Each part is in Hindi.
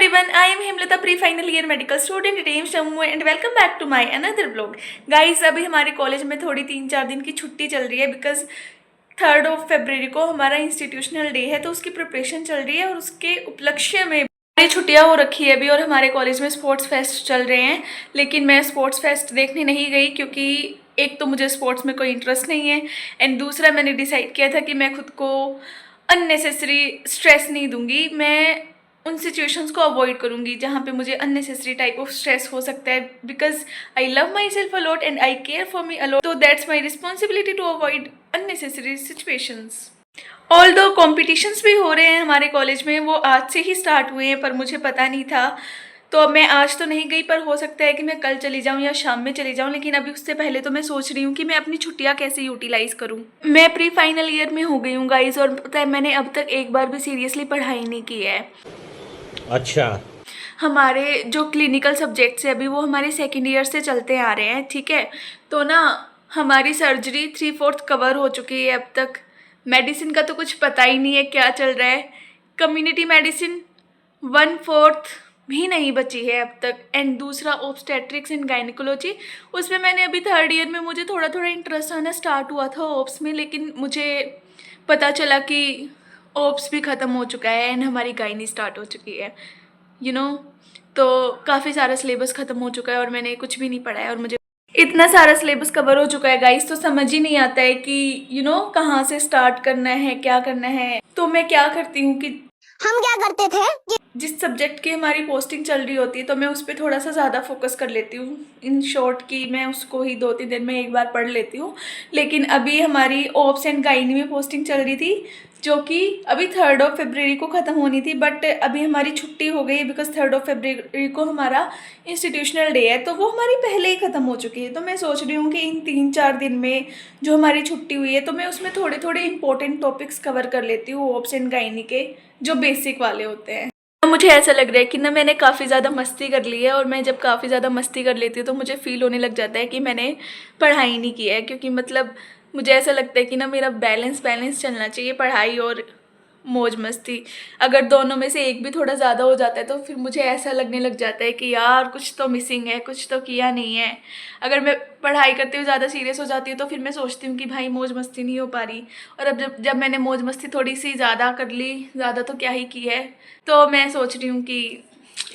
everyone, I am Himlata, pre-final year medical student at AIIMS Jammu and welcome back to my another vlog. Guys, अभी हमारे कॉलेज में थोड़ी 3-4 दिन की छुट्टी चल रही है बिकॉज 3 फरवरी को हमारा इंस्टीट्यूशनल डे है, तो उसकी प्रिपरेशन चल रही है और उसके उपलक्ष्य में छुट्टियां हो रखी है अभी। और हमारे कॉलेज में स्पोर्ट्स फेस्ट चल रहे हैं, लेकिन मैं स्पोर्ट्स फेस्ट देखने नहीं गई क्योंकि एक तो मुझे स्पोर्ट्स में कोई इंटरेस्ट नहीं है एंड दूसरा मैंने डिसाइड किया था कि मैं खुद को अननेसेसरी स्ट्रेस नहीं दूंगी। मैं उन सिचुएशंस को अवॉइड करूंगी जहाँ पे मुझे अननेसेसरी टाइप ऑफ स्ट्रेस हो सकता है, because I love myself a lot and I care for me a lot, तो that's my responsibility to avoid unnecessary situations. Although competitions भी हो रहे हैं हमारे कॉलेज में, वो आज से ही स्टार्ट हुए हैं पर मुझे पता नहीं था, तो अब मैं आज तो नहीं गई, पर हो सकता है कि मैं कल चली जाऊं या शाम में चली जाऊं। लेकिन अभी उससे पहले तो मैं सोच रही हूँ कि मैं अपनी छुट्टियाँ कैसे यूटिलाइज करूँ। मैं प्री फाइनल ईयर में हो गई हूँ गाइज, और पता है मैंने अब तक एक बार भी सीरियसली पढ़ाई नहीं की है। अच्छा, हमारे जो क्लिनिकल सब्जेक्ट्स है अभी वो हमारे सेकेंड ईयर से चलते आ रहे हैं, ठीक है। तो ना हमारी सर्जरी 3/4 कवर हो चुकी है अब तक। मेडिसिन का तो कुछ पता ही नहीं है क्या चल रहा है। कम्युनिटी मेडिसिन 1/4 भी नहीं बची है अब तक। एंड दूसरा ऑब्स्टेट्रिक्स एंड गायनिकोलॉजी, उसमें मैंने अभी 3rd ईयर में मुझे थोड़ा थोड़ा इंटरेस्ट आना स्टार्ट हुआ था ऑप्स में, लेकिन मुझे पता चला कि ऑप्स भी ख़त्म हो चुका है एंड हमारी गायनी स्टार्ट हो चुकी है, यू नो। तो काफ़ी सारा सिलेबस ख़त्म हो चुका है और मैंने कुछ भी नहीं पढ़ा है और मुझे इतना सारा सिलेबस कवर हो चुका है गाइस, तो समझ ही नहीं आता है कि यू नो कहाँ से स्टार्ट करना है, क्या करना है। तो मैं क्या करती हूँ कि हम क्या करते थे, जिस सब्जेक्ट की हमारी पोस्टिंग चल रही होती है तो मैं उस पर थोड़ा सा ज़्यादा फोकस कर लेती हूँ। इन शॉर्ट की मैं उसको ही 2-3 दिन में एक बार पढ़ लेती हूँ। लेकिन अभी हमारी ओप्स एंड गायनी में पोस्टिंग चल रही थी जो कि अभी 3 फरवरी को ख़त्म होनी थी, बट अभी हमारी छुट्टी हो गई बिकॉज 3 फरवरी को हमारा इंस्टीट्यूशनल डे है, तो वो हमारी पहले ही ख़त्म हो चुकी है। तो मैं सोच रही हूँ कि इन 3-4 दिन में जो हमारी छुट्टी हुई है तो मैं उसमें थोड़े थोड़े इंपॉर्टेंट टॉपिक्स कवर कर लेती हूँ, ओप्स एंड गायनी के जो बेसिक वाले होते हैं। मुझे ऐसा लग रहा है कि ना मैंने काफ़ी ज़्यादा मस्ती कर ली है, और मैं जब काफ़ी ज़्यादा मस्ती कर लेती हूँ तो मुझे फील होने लग जाता है कि मैंने पढ़ाई नहीं की है, क्योंकि मतलब मुझे ऐसा लगता है कि ना मेरा बैलेंस चलना चाहिए, पढ़ाई और मौज मस्ती। अगर दोनों में से एक भी थोड़ा ज़्यादा हो जाता है तो फिर मुझे ऐसा लगने लग जाता है कि यार कुछ तो मिसिंग है, कुछ तो किया नहीं है। अगर मैं पढ़ाई करते हुए ज़्यादा सीरियस हो जाती हूँ तो फिर मैं सोचती हूँ कि भाई मौज मस्ती नहीं हो पा रही, और अब जब मैंने मौज मस्ती थोड़ी सी ज़्यादा कर ली, ज़्यादा तो क्या ही की है, तो मैं सोच रही हूँ कि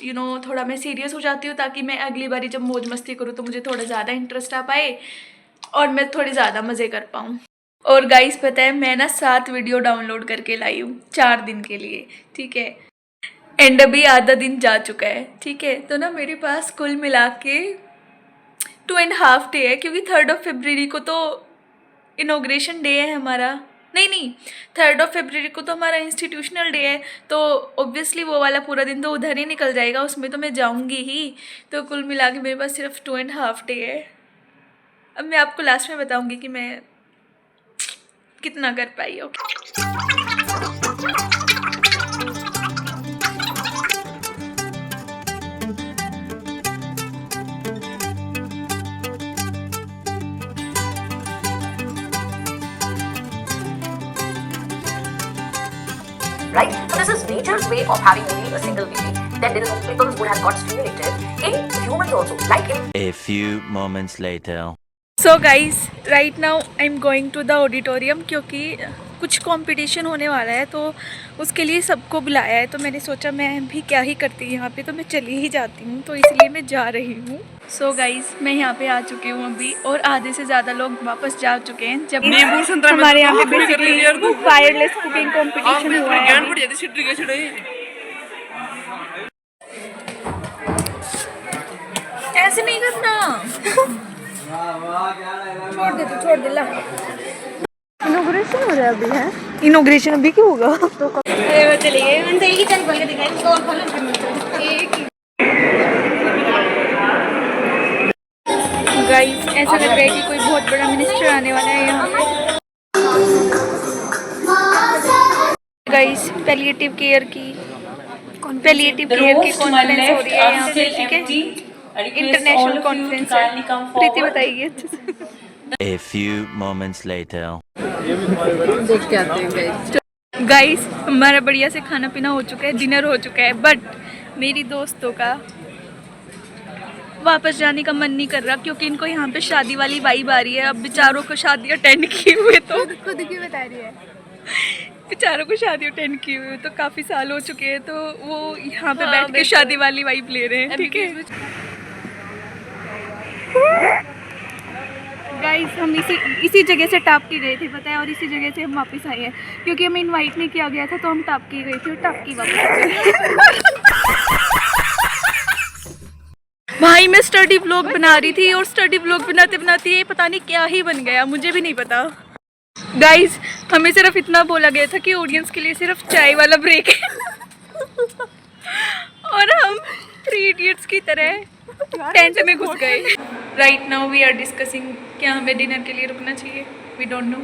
यू नो थोड़ा मैं सीरियस हो जाती हूँ ताकि मैं अगली बारी जब मौज मस्ती करूँ तो मुझे थोड़ा ज़्यादा इंटरेस्ट आ पाए और मैं थोड़ी ज़्यादा मज़े कर पाऊँ। और गाइस पता है मैं ना 7 वीडियो डाउनलोड करके लाई हूँ 4 दिन के लिए, ठीक है। एंड अभी आधा दिन जा चुका है, ठीक है। तो ना मेरे पास कुल मिला के 2.5 डे है, क्योंकि 3 फरवरी को तो इनॉग्रेशन डे है हमारा। नहीं 3 फरवरी को तो हमारा इंस्टीट्यूशनल डे है, तो ऑब्वियसली वो वाला पूरा दिन तो उधर ही निकल जाएगा, उसमें तो मैं जाऊँगी ही। तो कुल मिला के मेरे पास सिर्फ 2.5 डे है। अब मैं आपको लास्ट में बताऊँगी कि मैं कितना कर पाई। Okay right? So this is nature's way of having only a single baby. Then there is people would have got stimulated in humans also, like in a few moments later. So guys right now I am going to the auditorium, क्योंकि कुछ कंपटीशन होने वाला है तो उसके लिए सबको बुलाया है। तो मैंने सोचा मैं भी क्या ही करती यहाँ पे, तो मैं चली ही जाती हूँ, तो इसलिए मैं जा रही हूँ। सो गाइज मैं यहाँ पे आ चुकी हूँ अभी, और आधे से ज़्यादा लोग वापस जा चुके हैं। जब हमारे यहाँ पे बेसिकली वायरलेस कुकिंग कॉम्पिटिशन हुआ है। ऐसे नहीं करना छोड़ दे ला। इनॉग्रेशन हो रहा है अभी, है इनॉग्रेशन अभी क्यों होगा? तो चले गए उनसे एक ही चल बोल के दिखाई तो और खोलो गाइस, ऐसा लग रहा है कि कोई बहुत बड़ा मिनिस्टर आने वाला है यहाँ पे। गाइस पैलिएटिव केयर की कॉन्फ्रेंस हो रही है यहाँ पे, ठीक है। इंटरनेशनल कॉन्फ्रेंस है। प्रीति बताइए अच्छे से। A few moments later. देख के आते हैं गाइस। गाइस हमारा बढ़िया से खाना पीना हो चुका है, डिनर हो चुका है, बट मेरी दोस्तों का वापस जाने का मन नहीं कर रहा क्योंकि इनको यहाँ पे शादी वाली वाइब आ रही है। अब बेचारों को शादी अटेंड किए हुए तो खुद की बता रही है। बेचारों को शादी अटेंड किए हुए तो काफ़ी साल हो चुके हैं, तो वो यहाँ पे बैठ के शादी वाली वाइब ले रहे हैं। ठीक है गाइस, हम इसी जगह से टापकी गए थे पता है, और इसी जगह से हम वापस आए हैं क्योंकि हमें इनवाइट नहीं किया गया था, तो हम टापकी गए थे और टापकी वापस आ गए। भाई मैं स्टडी व्लॉग बना रही थी और स्टडी व्लॉग बनाते बनाते ये पता नहीं क्या ही बन गया, मुझे भी नहीं पता। गाइस, हमें सिर्फ इतना बोला गया था कि ऑडियंस के लिए सिर्फ चाय वाला ब्रेक है और हम 3 इडियट्स की तरह टेंट में घुस गए। Right now we are discussing क्या हमें डिनर के लिए रुकना चाहिए। वी डोंट नो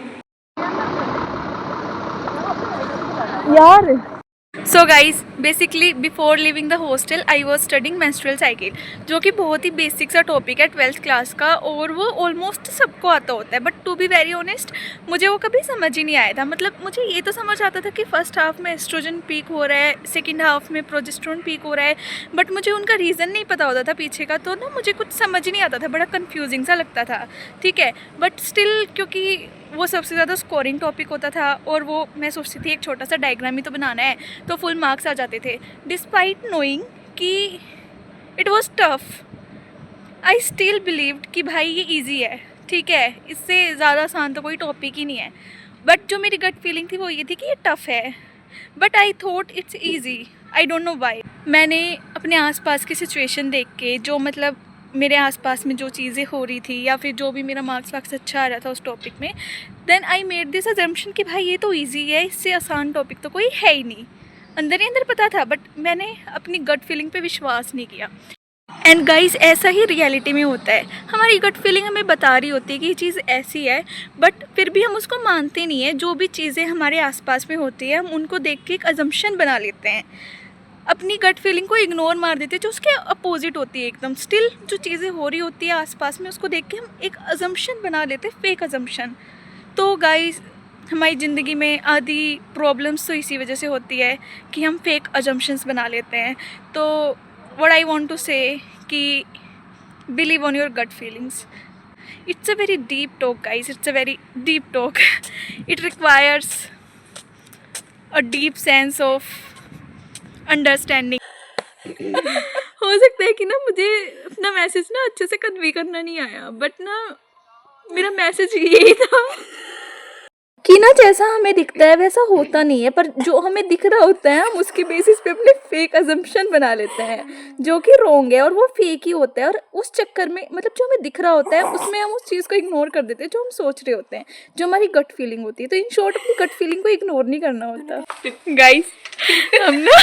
यार। So guys, basically before living the hostel I was studying menstrual cycle, जो कि बहुत ही बेसिक सा टॉपिक है 12th क्लास का, और वो ऑलमोस्ट सबको आता होता है। But to be very honest, मुझे वो कभी समझ ही नहीं आया था। मतलब मुझे ये तो समझ आता था कि फर्स्ट हाफ में एस्ट्रोजन पीक हो रहा है, सेकेंड हाफ में प्रोजेस्टेरोन पीक हो रहा है, बट मुझे उनका रीज़न नहीं पता होता था पीछे का, तो ना मुझे कुछ समझ ही नहीं आता था, बड़ा कन्फ्यूजिंग सा लगता था। ठीक है, बट स्टिल क्योंकि वो सबसे ज़्यादा स्कोरिंग टॉपिक होता था और वो मैं सोचती थी एक छोटा सा डायग्राम ही तो बनाना है, तो फुल मार्क्स आ जाते थे। डिस्पाइट नोइंग कि it was tough, I still believed कि भाई ये इजी है। ठीक है, इससे ज़्यादा आसान तो कोई टॉपिक ही नहीं है। बट जो मेरी गट फीलिंग थी वो ये थी कि ये टफ़ है, but I thought it's easy. I don't know why. मैंने अपने आसपास की सिचुएशन देख के, जो मतलब मेरे आसपास में जो चीज़ें हो रही थी या फिर जो भी मेरा मार्क्स वार्क्स अच्छा आ रहा था उस टॉपिक में, then I made this assumption कि भाई ये तो इजी है, इससे आसान टॉपिक तो कोई है ही नहीं। अंदर ही अंदर पता था, बट मैंने अपनी गट फीलिंग पे विश्वास नहीं किया। एंड गाइस, ऐसा ही रियलिटी में होता है। हमारी गट फीलिंग हमें बता रही होती है कि ये चीज़ ऐसी है, बट फिर भी हम उसको मानते नहीं है। जो भी चीज़ें हमारे आसपास में होती है, हम उनको देख के एक अजम्पशन बना लेते हैं, अपनी गट फीलिंग को इग्नोर मार देते हैं जो उसके अपोजिट होती है एकदम। स्टिल जो चीज़ें हो रही होती है आसपास में, उसको देख के हम एक अजम्पशन बना लेते हैं, फेक अजम्पशन। तो गाइस, हमारी ज़िंदगी में आधी प्रॉब्लम्स तो इसी वजह से होती है कि हम फेक अजम्पशंस बना लेते हैं। तो what I want to say कि believe on your gut feelings. It's a very deep talk guys, it's a very deep talk. It requires a deep sense of understanding. हो सकता है कि ना मुझे अपना मैसेज ना अच्छे से कन्वे करना नहीं आया, बट ना मेरा मैसेज यही था कि ना जैसा हमें दिखता है वैसा होता नहीं है, पर जो हमें दिख रहा होता है हम उसके बेसिस पे अपने फेक अजम्पशन बना लेते हैं जो कि रॉन्ग है, और वो फेक ही होता है। और उस चक्कर में मतलब जो हमें दिख रहा होता है उसमें हम उस चीज़ को इग्नोर कर देते हैं जो हम सोच रहे होते हैं, जो हमारी गट फीलिंग होती है। तो इन शॉर्ट अपनी गट फीलिंग को इग्नोर नहीं करना होता। गाइस, हम ना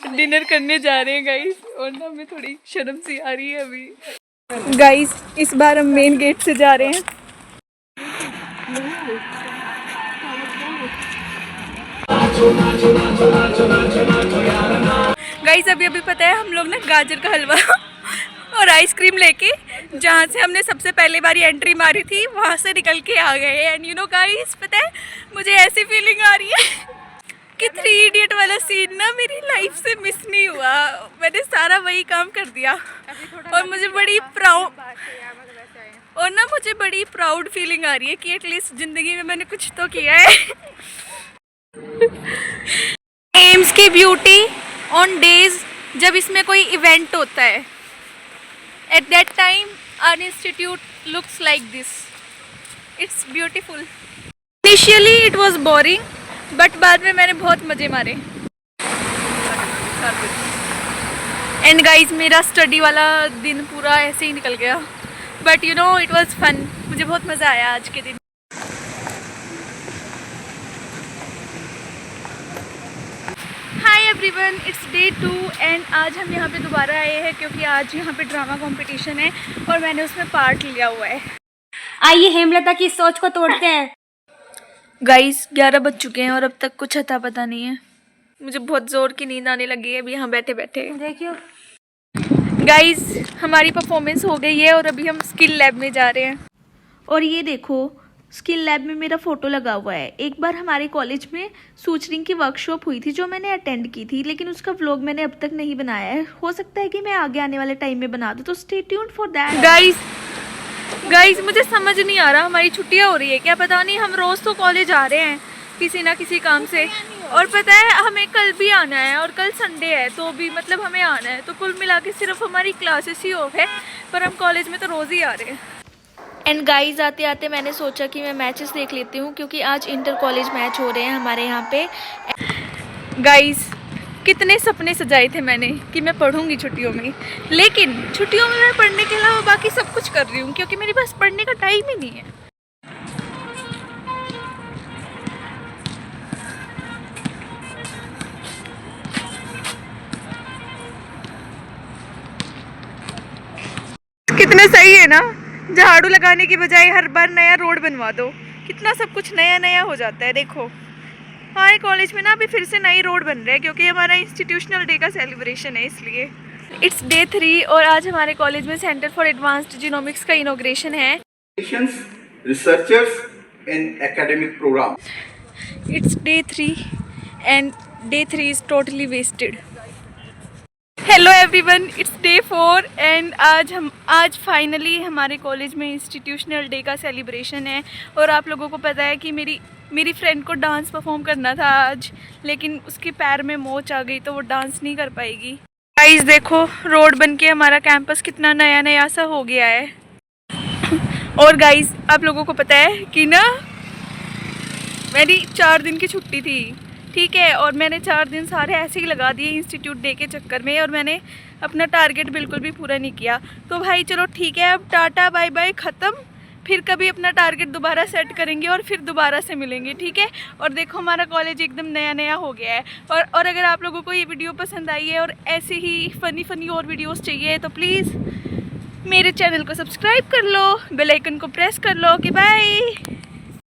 डिनर करने जा रहे हैं गाइस, और ना हमें थोड़ी शर्म सी आ रही है अभी। गाइस, इस बार हम मेन गेट से जा रहे हैं। गाइस, अभी पता है हम लोग ना गाजर का हलवा और आइसक्रीम लेके जहाँ से हमने सबसे पहले बारी एंट्री मारी थी वहाँ से निकल के आ गए। एंड यू नो गाइस, पता है मुझे ऐसी फीलिंग आ रही है कि 3 इडियट वाला सीन ना मेरी लाइफ से मिस नहीं हुआ। मैंने सारा वही काम कर दिया और मुझे बड़ी प्राउड फीलिंग आ रही है कि एटलीस्ट ज़िंदगी में मैंने कुछ तो किया है। एम्स की ब्यूटी ऑन डेज जब इसमें कोई इवेंट होता है, at that time our institute looks like this. It's beautiful. Initially it was boring, but बाद में मैंने बहुत मज़े मारे। एंड गाइज, मेरा स्टडी वाला दिन पूरा ऐसे ही निकल गया, but you know it was fun. मुझे बहुत मज़ा आया आज के दिन। Hi everyone, it's day 2 and आज हम यहाँ पे दोबारा आए हैं क्योंकि आज यहाँ पे ड्रामा कंपटीशन है और मैंने उसमें पार्ट लिया हुआ है। आइए हेमलता की सोच को तोड़ते हैं। गाइस, 11 बज चुके हैं और अब तक कुछ अता पता नहीं है। मुझे बहुत ज़ोर की नींद आने लगी है अभी यहाँ बैठे बैठे। देखियो गाइस, हमारी परफॉर्मेंस हो गई है और अभी हम स्किल लैब में जा रहे हैं। और ये देखो, स्किल लैब में मेरा फ़ोटो लगा हुआ है। एक बार हमारे कॉलेज में सूचरिंग की वर्कशॉप हुई थी जो मैंने अटेंड की थी, लेकिन उसका व्लॉग मैंने अब तक नहीं बनाया है। हो सकता है कि मैं आगे आने वाले टाइम में बना दूँ, तो stay tuned for that. Guys मुझे समझ नहीं आ रहा, हमारी छुट्टियाँ हो रही है क्या? पता नहीं, हम रोज़ तो कॉलेज आ रहे हैं किसी ना किसी काम से, और पता है हमें कल भी आना है और कल संडे है, तो भी मतलब हमें आना है। तो कुल मिला के सिर्फ हमारी क्लासेस ही ऑफ है, पर हम कॉलेज में तो रोज़ ही आ रहे हैं। एंड गाइस आते आते मैंने सोचा कि मैं मैचेस देख लेती हूँ, क्योंकि आज इंटर कॉलेज मैच हो रहे हैं हमारे यहाँ पे। गाइस कितने सपने सजाए थे मैंने कि मैं पढ़ूंगी छुट्टियों में, लेकिन छुट्टियों में मैं पढ़ने के अलावा बाकी सब कुछ कर रही हूँ, क्योंकि मेरे पास पढ़ने का टाइम ही नहीं है। कितना सही है ना, झाड़ू लगाने की बजाय हर बार नया रोड बनवा दो, कितना सब कुछ नया नया हो जाता है। देखो हमारे कॉलेज में ना अभी फिर से नई रोड बन रहा है, क्योंकि हमारा इंस्टीट्यूशनल डे का सेलिब्रेशन है, इसलिए। इट्स डे 3 और आज हमारे कॉलेज में सेंटर फॉर एडवांस्ड जीनोमिक्स का इनॉग्रेशन है। Researchers in academic program. It's day 3 and day 3 is totally wasted. Hello everyone, it's day 4 and आज फाइनली हमारे कॉलेज में इंस्टीट्यूशनल डे का सेलिब्रेशन है। और आप लोगों को पता है कि मेरी फ्रेंड को डांस परफॉर्म करना था आज, लेकिन उसके पैर में मोच आ गई तो वो डांस नहीं कर पाएगी। गाइस देखो रोड बन के हमारा कैंपस कितना नया नया सा हो गया है। और गाइस आप लोगों को पता है कि ना मेरी 4 दिन की छुट्टी थी, ठीक है, और मैंने 4 दिन सारे ऐसे ही लगा दिए इंस्टीट्यूट डे के चक्कर में, और मैंने अपना टारगेट बिल्कुल भी पूरा नहीं किया। तो भाई चलो ठीक है, अब टाटा बाय बाय ख़त्म, फिर कभी अपना टारगेट दोबारा सेट करेंगे और फिर दोबारा से मिलेंगे, ठीक है। और देखो हमारा कॉलेज एकदम नया नया हो गया है। और अगर आप लोगों को ये वीडियो पसंद आई है और ऐसे ही फ़नी और वीडियोज़ चाहिए तो प्लीज़ मेरे चैनल को सब्सक्राइब कर लो, बेल आइकन को प्रेस कर लो। Okay bye.